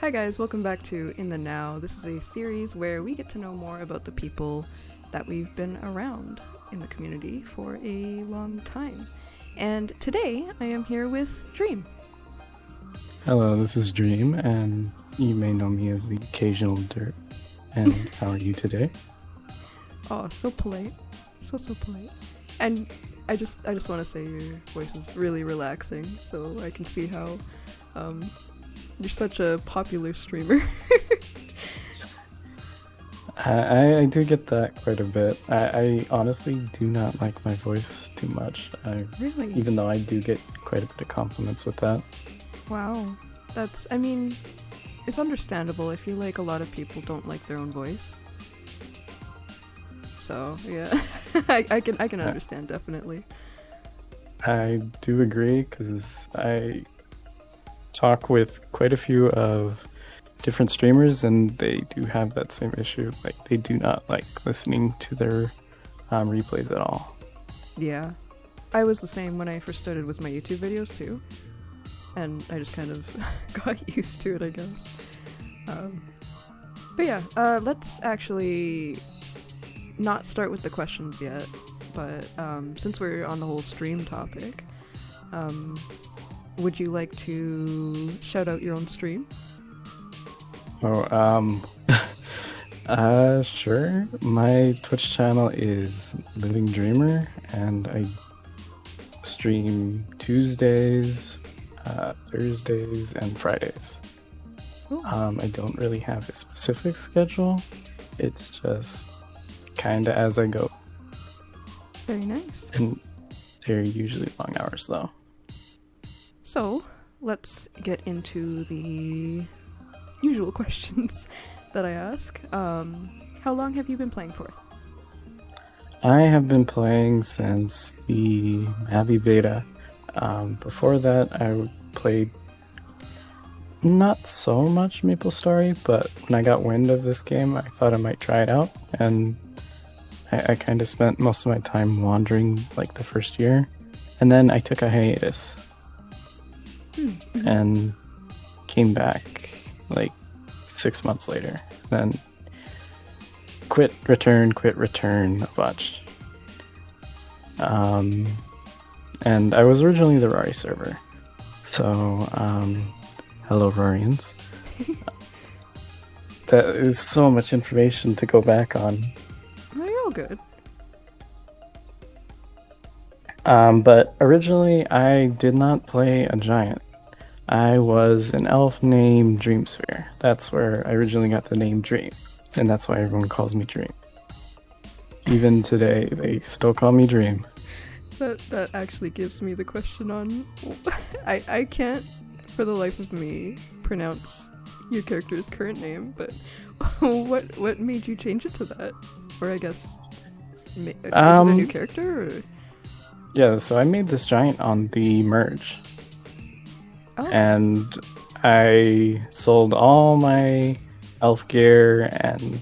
Hi guys, welcome back to In the Now. This is a series where we get to know more about the people that we've been around in the community for a long time. And today I am here with Dream. Hello, this is Dream, and you may know me as the occasional Dirt. And how are you today? Oh, so polite. So polite. And I just want to say your voice is really relaxing, so I can see how you're such a popular streamer. I do get that quite a bit. I honestly do not like my voice too much. Really? Even though I do get quite a bit of compliments with that. Wow. It's understandable. I feel like a lot of people don't like their own voice. So, yeah. I can understand, definitely. I do agree, because I talk with quite a few of different streamers, and they do have that same issue. Like, they do not like listening to their replays at all. Yeah. I was the same when I first started with my YouTube videos, too. And I just kind of got used to it, I guess. But yeah, let's actually not start with the questions yet. But since we're on the whole stream topic, would you like to shout out your own stream? Sure. My Twitch channel is LivingDreamer, and I stream Tuesdays, Thursdays, and Fridays. I don't really have a specific schedule. It's just kinda as I go. Very nice. And they're usually long hours, though. So, let's get into the usual questions that I ask. How long have you been playing for? I have been playing since the Mappy beta. Before that, I played not so much MapleStory, but when I got wind of this game, I thought I might try it out, and I kind of spent most of my time wandering like the first year, and then I took a hiatus and came back like 6 months later. Then quit, return a bunch. And I was originally the Rari server, so hello Rarians. That is so much information to go back on. No, you're all good. But originally I did not play a giant. I was an elf named Dreamsphere. That's where I originally got the name Dream, and that's why everyone calls me Dream. Even today, they still call me Dream. That actually gives me the question on... I can't, for the life of me, pronounce your character's current name, but what made you change it to that? Or I guess... is it a new character, or...? Yeah, so I made this giant on the merge. Oh. And I sold all my elf gear, and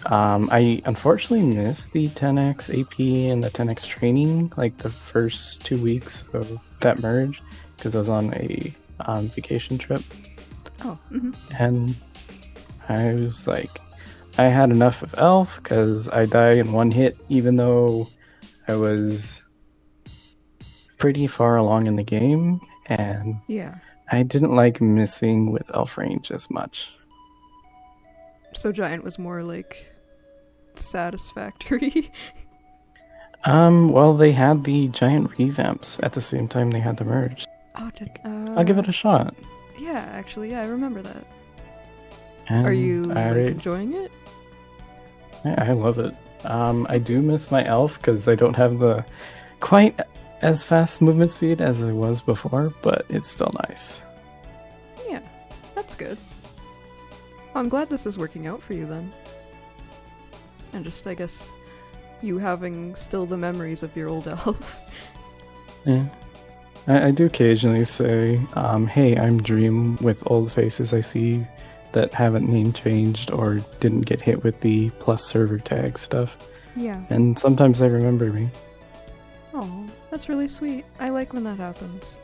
I unfortunately missed the 10x AP and the 10x training, like the first 2 weeks of that merge, because I was on a vacation trip. Oh. Mm-hmm. And I was like, I had enough of elf, because I die in one hit, even though I was pretty far along in the game, and yeah, I didn't like missing with elf range as much. So giant was more like satisfactory. Well, they had the giant revamps at the same time they had the merge. Oh, I'll give it a shot. Yeah, actually, yeah, I remember that. And are you enjoying it? Yeah, I love it. I do miss my elf, because I don't have the quite as fast movement speed as I was before, but it's still nice. Yeah, that's good. Well, I'm glad this is working out for you then. And just, I guess, you having still the memories of your old elf. Yeah. I do occasionally say, hey, I'm Dream, with old faces I see that haven't name changed or didn't get hit with the plus server tag stuff. Yeah. And sometimes they remember me. Oh, that's really sweet. I like when that happens.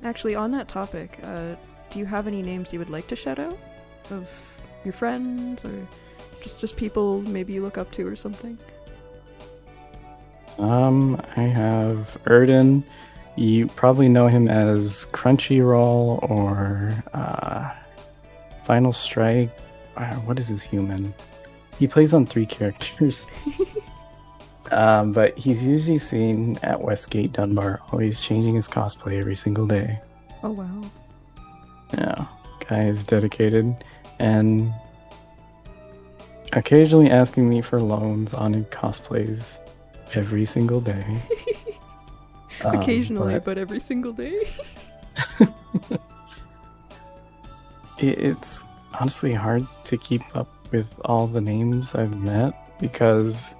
Actually, on that topic, do you have any names you would like to shout out of your friends or just people maybe you look up to or something? I have Erden. You probably know him as Crunchyroll or Final Strike. What is his human? He plays on 3 characters. But he's usually seen at Westgate Dunbar, always changing his cosplay every single day. Oh, wow. Yeah, guy is dedicated and occasionally asking me for loans on cosplays every single day. Occasionally, but every single day. It's honestly hard to keep up with all the names I've met because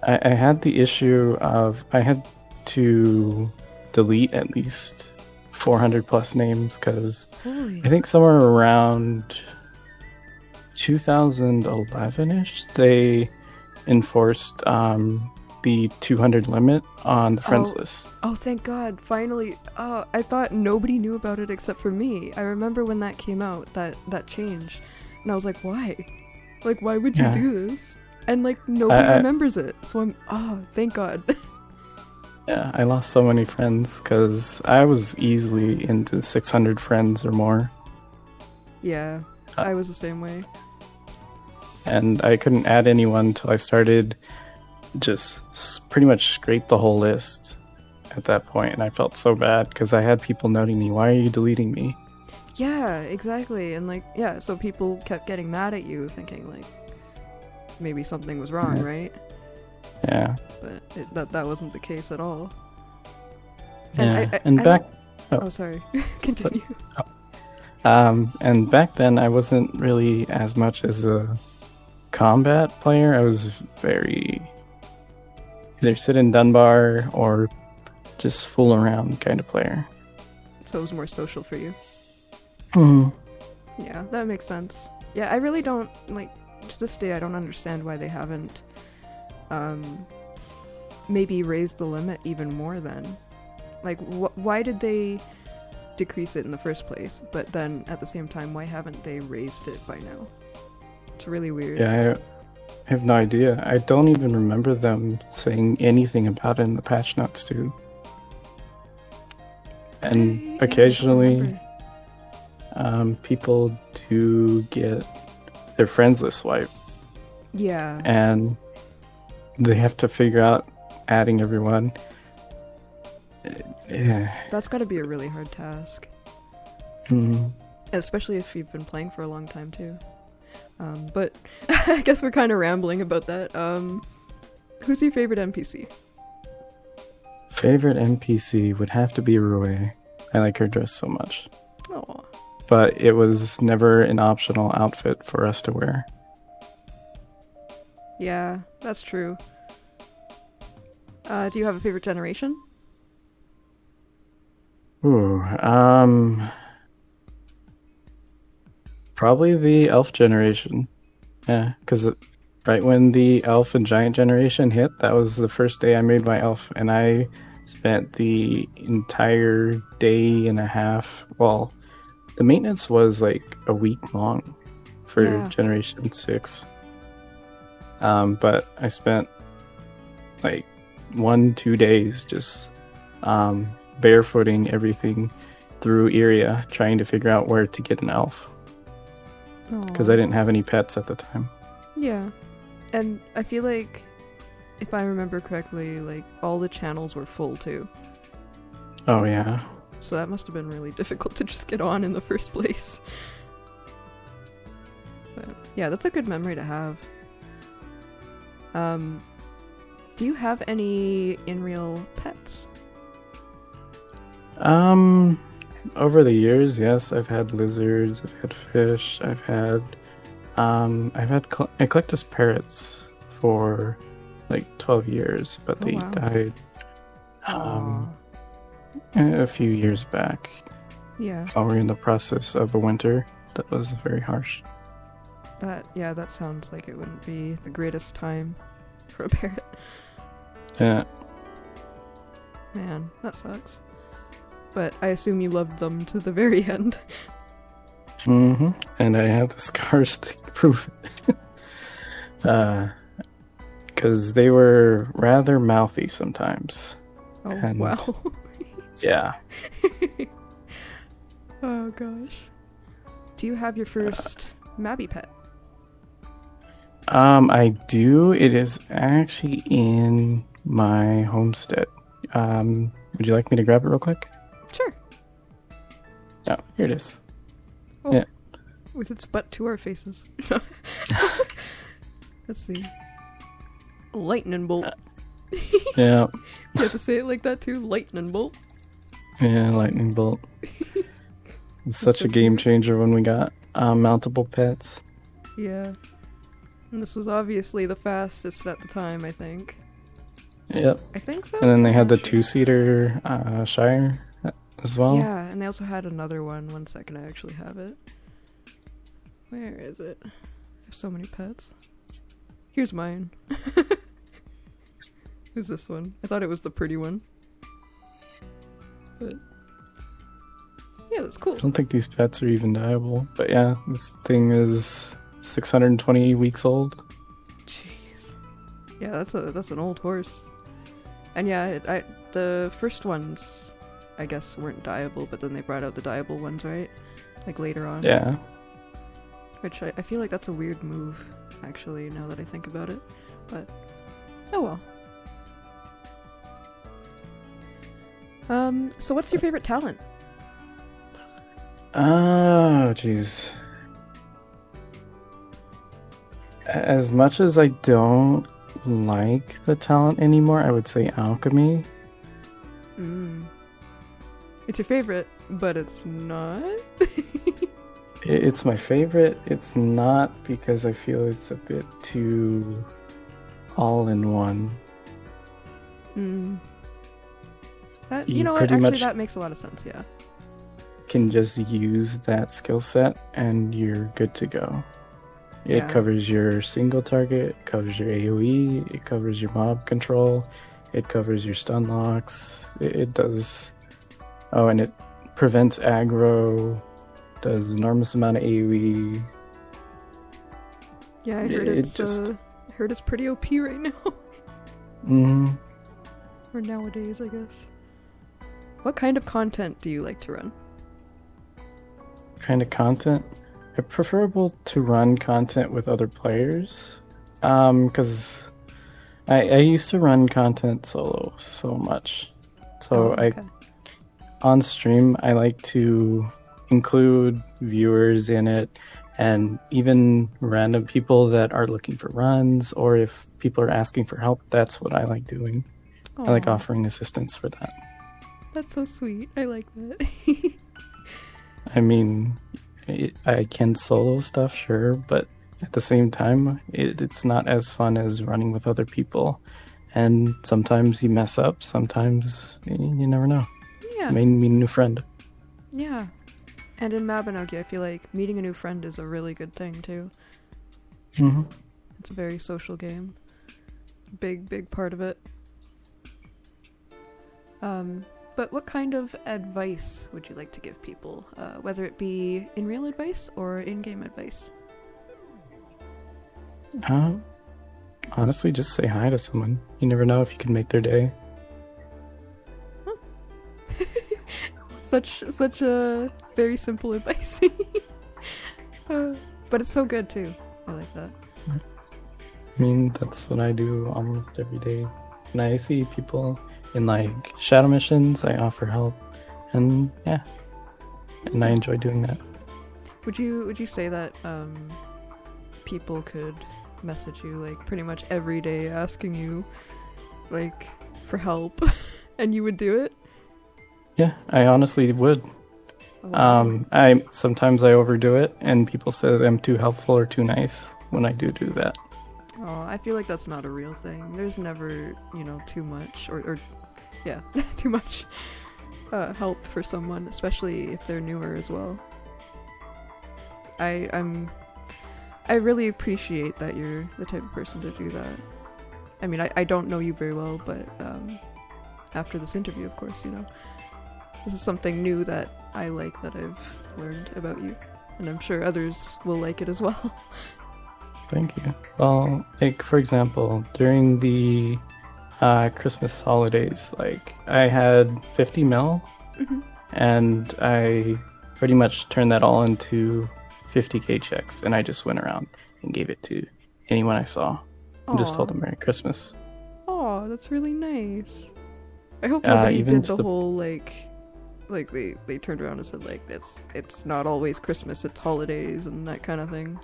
I had the issue of I had to delete at least 400 plus names because I think somewhere around 2011-ish they enforced the 200 limit on the friends list. Oh, thank God! Finally. Oh, I thought nobody knew about it except for me. I remember when that came out, that change, and I was like, why? Like, why would you do this? And like nobody remembers it. So thank God. Yeah, I lost so many friends because I was easily into 600 friends or more. Yeah, I was the same way. And I couldn't add anyone until I started just pretty much scrape the whole list at that point, and I felt so bad because I had people noting me, why are you deleting me? Yeah, exactly. And like, yeah, so people kept getting mad at you thinking like maybe something was wrong, right? Yeah. But that wasn't the case at all. Oh, sorry. Continue. And back then I wasn't really as much as a combat player. I was very either sit in Dunbar or just fool around kind of player. So it was more social for you. Mm-hmm. Yeah, that makes sense. Yeah, I really don't, like, to this day I don't understand why they haven't maybe raised the limit even more then. Like, why did they decrease it in the first place? But then, at the same time, why haven't they raised it by now? It's really weird. Yeah, I have no idea. I don't even remember them saying anything about it in the patch notes, too. And occasionally, people do get their friends list wiped. Yeah. And they have to figure out adding everyone. Yeah. That's got to be a really hard task. Mm-hmm. Especially if you've been playing for a long time too. But I guess we're kind of rambling about that. Who's your favorite NPC? Favorite NPC would have to be Rue. I like her dress so much. Oh. But it was never an optional outfit for us to wear. Yeah, that's true. Do you have a favorite generation? Ooh, probably the elf generation. Yeah, because right when the elf and giant generation hit, that was the first day I made my elf, and I spent the entire day and a half. Well, the maintenance was like a week long for Generation 6. But I spent like 1-2 days just barefooting everything through Iria, trying to figure out where to get an elf. Because I didn't have any pets at the time. Yeah. And I feel like, if I remember correctly, like, all the channels were full too. Oh, yeah. So that must have been really difficult to just get on in the first place. But yeah, that's a good memory to have. Do you have any in-real pets? Over the years, yes, I've had lizards, I've had fish, I've had Eclectus parrots for like 12 years, but they died a few years back. Yeah. While we're in the process of a winter that was very harsh. That sounds like it wouldn't be the greatest time for a parrot. Yeah. Man, that sucks. but I assume you loved them to the very end. Mm-hmm. And I have the scars to prove it. Because they were rather mouthy sometimes. Oh, And- wow. Yeah. Oh, gosh. Do you have your first Mappy Pet? I do. It is actually in my homestead. Would you like me to grab it real quick? Sure. Oh, here it is. Oh, Yeah. with its butt to our faces. Let's see. Lightning bolt. Yeah. You have to say it like that too? Lightning bolt. Yeah, lightning bolt. It's such so a game cute. changer when we got mountable pets. Yeah. And this was obviously the fastest at the time, I think. Yep. I think so? And then they had the Not sure. 2-seater Shire as well. Yeah, and they also had another one. One second, I actually have it. Where is it? I have so many pets. Here's mine. Who's this one? I thought it was the pretty one. But yeah, that's cool. I don't think these pets are even diable. But yeah, this thing is 620 weeks old. Jeez. Yeah, that's an old horse. And yeah, the first ones, I guess, weren't dyeable, but then they brought out the dyeable ones, right? Like later on. Yeah. Which I feel like that's a weird move, actually, now that I think about it. But, oh well. So what's your favorite talent? Oh, jeez. As much as I don't like the talent anymore, I would say alchemy. It's your favorite, but it's not? It's my favorite. It's not because I feel it's a bit too all-in-one. That, You you know what, pretty actually much- that makes a lot of sense, yeah. Can just use that skill set and you're good to go. It Yeah. covers your single target, it covers your AoE, it covers your mob control, it covers your stun locks. It does. Oh, and it prevents aggro, does enormous amount of AoE. Yeah, I heard I heard it's pretty OP right now. Mm-hmm. Or nowadays, I guess. What kind of content do you like to run? Kind of content. It's preferable to run content with other players, because I used to run content solo so much. So okay. on stream, I like to include viewers in it, and even random people that are looking for runs, or if people are asking for help, that's what I like doing. I like Aw, offering assistance for that. That's so sweet. I like that. I mean, I can solo stuff, sure, but at the same time, it's not as fun as running with other people. And sometimes you mess up, sometimes you never know. Yeah. You may meet a new friend. Yeah. And in Mabinogi, I feel like meeting a new friend is a really good thing, too. Mm-hmm. It's a very social game. Big part of it. But what kind of advice would you like to give people? Whether it be in real advice or in-game advice? Honestly, just say hi to someone. You never know if you can make their day. Such a very simple advice. But it's so good, too. I like that. I mean, that's what I do almost every day. When I see people in like shadow missions, I offer help, and yeah, and I enjoy doing that. Would you say that people could message you like pretty much every day asking you like for help and you would do it? Yeah, I honestly would. Oh, I sometimes I overdo it, and people say I'm too helpful or too nice when I do that. oh, I feel like that's not a real thing. There's never, too much or yeah, too much help for someone, especially if they're newer as well. I really appreciate that you're the type of person to do that. I mean, I don't know you very well, but after this interview, of course, This is something new that I like that I've learned about you, and I'm sure others will like it as well. Thank you. Well, like, for example, during the Christmas holidays, like, I had 50 mil, and I pretty much turned that all into 50k checks, and I just went around and gave it to anyone I saw and just told them Merry Christmas. Oh, that's really nice. I hope nobody even did the whole like they turned around and said like it's not always Christmas, it's holidays and that kind of thing.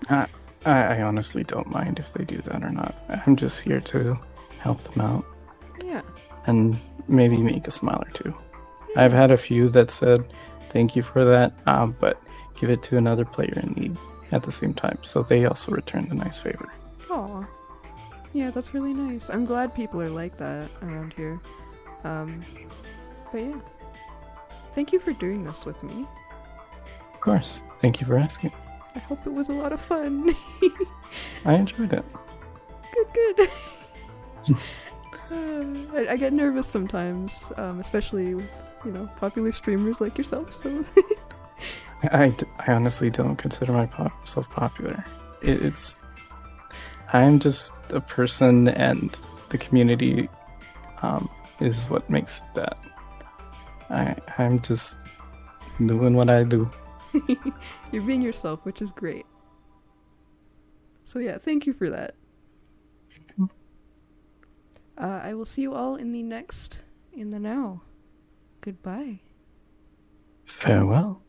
I honestly don't mind if they do that or not. I'm just here to help them out. Yeah. And maybe make a smile or two. Yeah. I've had a few that said thank you for that, but give it to another player in need at the same time, so they also returned a nice favor. Aw. Yeah, that's really nice. I'm glad people are like that around here. But yeah. Thank you for doing this with me. Of course. Thank you for asking. I hope it was a lot of fun. I enjoyed it. Good. I get nervous sometimes, especially with, popular streamers like yourself, so... I honestly don't consider myself popular. I'm just a person, and the community is what makes it that. I'm just doing what I do. You're being yourself, which is great. So yeah, thank you for that. I will see you all in the now. Goodbye. Farewell.